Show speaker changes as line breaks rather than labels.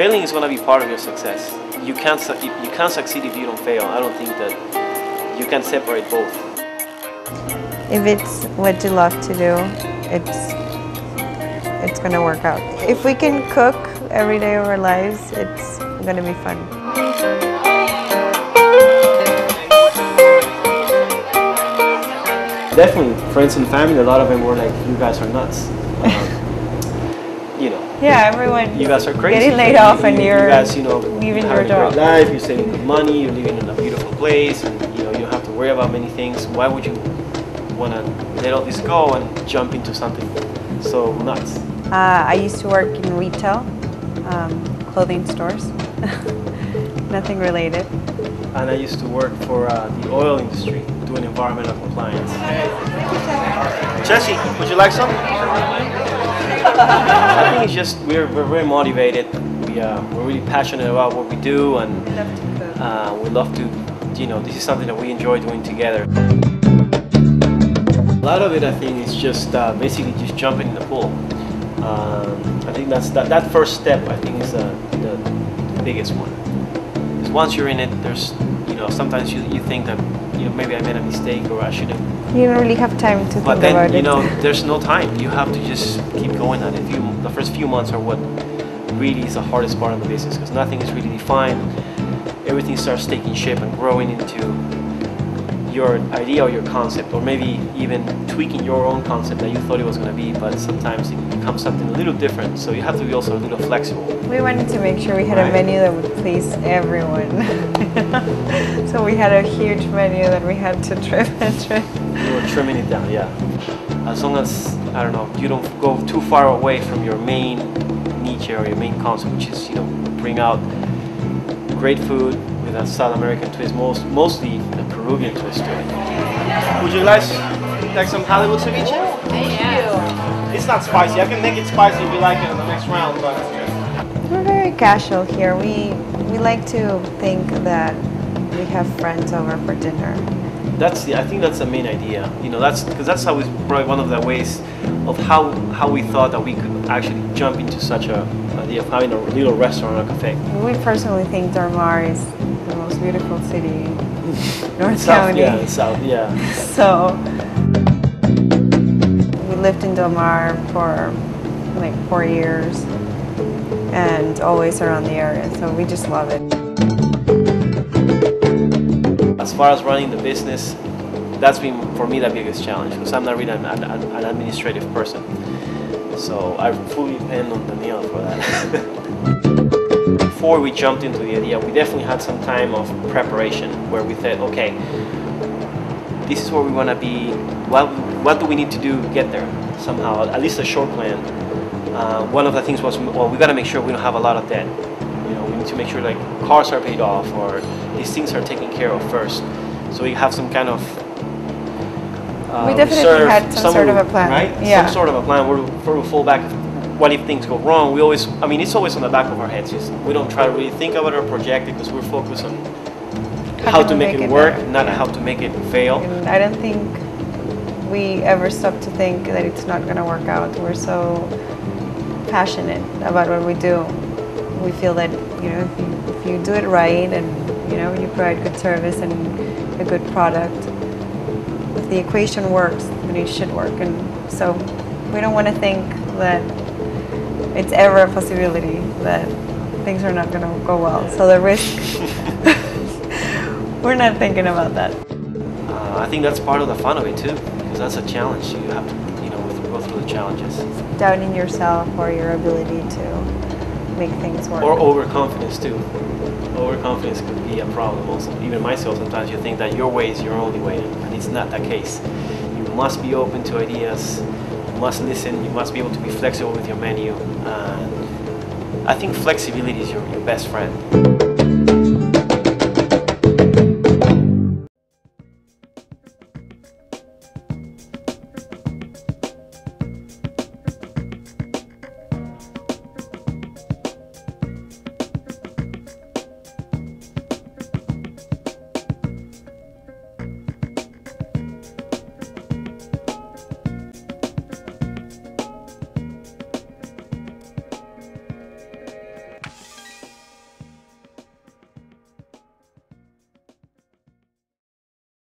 failing is going to be part of your success. You can't succeed if you don't fail. I don't think that you can separate both.
If it's what you love to do, it's going to work out. If we can cook every day of our lives, it's going to be fun.
Definitely, friends and family, a lot of them were like, you guys are nuts. You know.
Yeah, everyone.
You guys are crazy.
Getting laid off and
you
you're
guys, you know,
leaving
having
your job.
a great life, you're saving good money, you're living in a beautiful place, and you know, you don't have to worry about many things. Why would you want to let all this go and jump into something so nuts?
I used to work in retail, clothing stores, nothing related.
And I used to work for the oil industry, doing environmental compliance. Jesse, would you like some? I think it's just we're very motivated. We're really passionate about what we do, and we love to, you know, this is something that we enjoy doing together. A lot of it, I think, is just basically just jumping in the pool. I think that first step, I think, is the biggest one. Because once you're in it, there's, you know, sometimes you think that, you know, maybe I made a mistake or I should have.
You don't really have time to think about it.
But then, you know, there's no time. You have to just keep going at it. The first few months are what really is the hardest part of the business, because nothing is really defined. Everything starts taking shape and growing into your idea or your concept, or maybe even tweaking your own concept that you thought it was going to be, but sometimes it becomes something a little different, so you have to be also a little flexible.
We wanted to make sure we had a menu that would please everyone. So we had a huge menu that we had to trim and trim.
You were trimming it down, yeah. As long as, I don't know, you don't go too far away from your main niche or your main concept, which is, you know, bring out great food with a South American twist, mostly a Peruvian twist to it. Would you guys like some Hollywood ceviche?
Yeah.
It's not spicy. I can make it spicy if you like it in the next round, but
we're very casual here. We like to think that we have friends over for dinner.
I think that's the main idea. You know, that's how it's probably one of the ways of how we thought that we could actually jump into such a idea of having a little restaurant or cafe.
We personally think Del Mar is the most beautiful city in North
South,
County.
Yeah, South, yeah.
So we lived in Del Mar for like 4 years and always around the area, so we just love it.
As far as running the business, that's been for me the biggest challenge, because I'm not really an administrative person. So I fully depend on Daniella for that. Before we jumped into the idea, we definitely had some time of preparation where we said, okay, this is where we want to be. What do we need to do to get there somehow? At least a short plan. One of the things was, well, we got to make sure we don't have a lot of debt. You know, we need to make sure like cars are paid off or these things are taken care of first. So we have some kind of
we definitely had some sort of a plan,
right?
Yeah.
Some sort of a plan where we fall back. What if things go wrong? We always, I mean, it's always on the back of our heads. We don't try to really think about it or project it, because we're focused on how to make it work, not how to make it fail.
And I don't think we ever stop to think that it's not going to work out. We're so passionate about what we do. We feel that, you know, if you do it right and, you know, you provide good service and a good product, if the equation works, then it should work. And so we don't want to think that it's ever a possibility that things are not going to go well. So the risk, we're not thinking about that.
I think that's part of the fun of it too, because that's a challenge. You have to, you know, go through the challenges.
Doubting yourself or your ability to make things work.
Or overconfidence too. Overconfidence could be a problem also. Even myself, sometimes you think that your way is your only way, and it's not the case. You must be open to ideas, you must listen, you must be able to be flexible with your menu. I think flexibility is your best friend.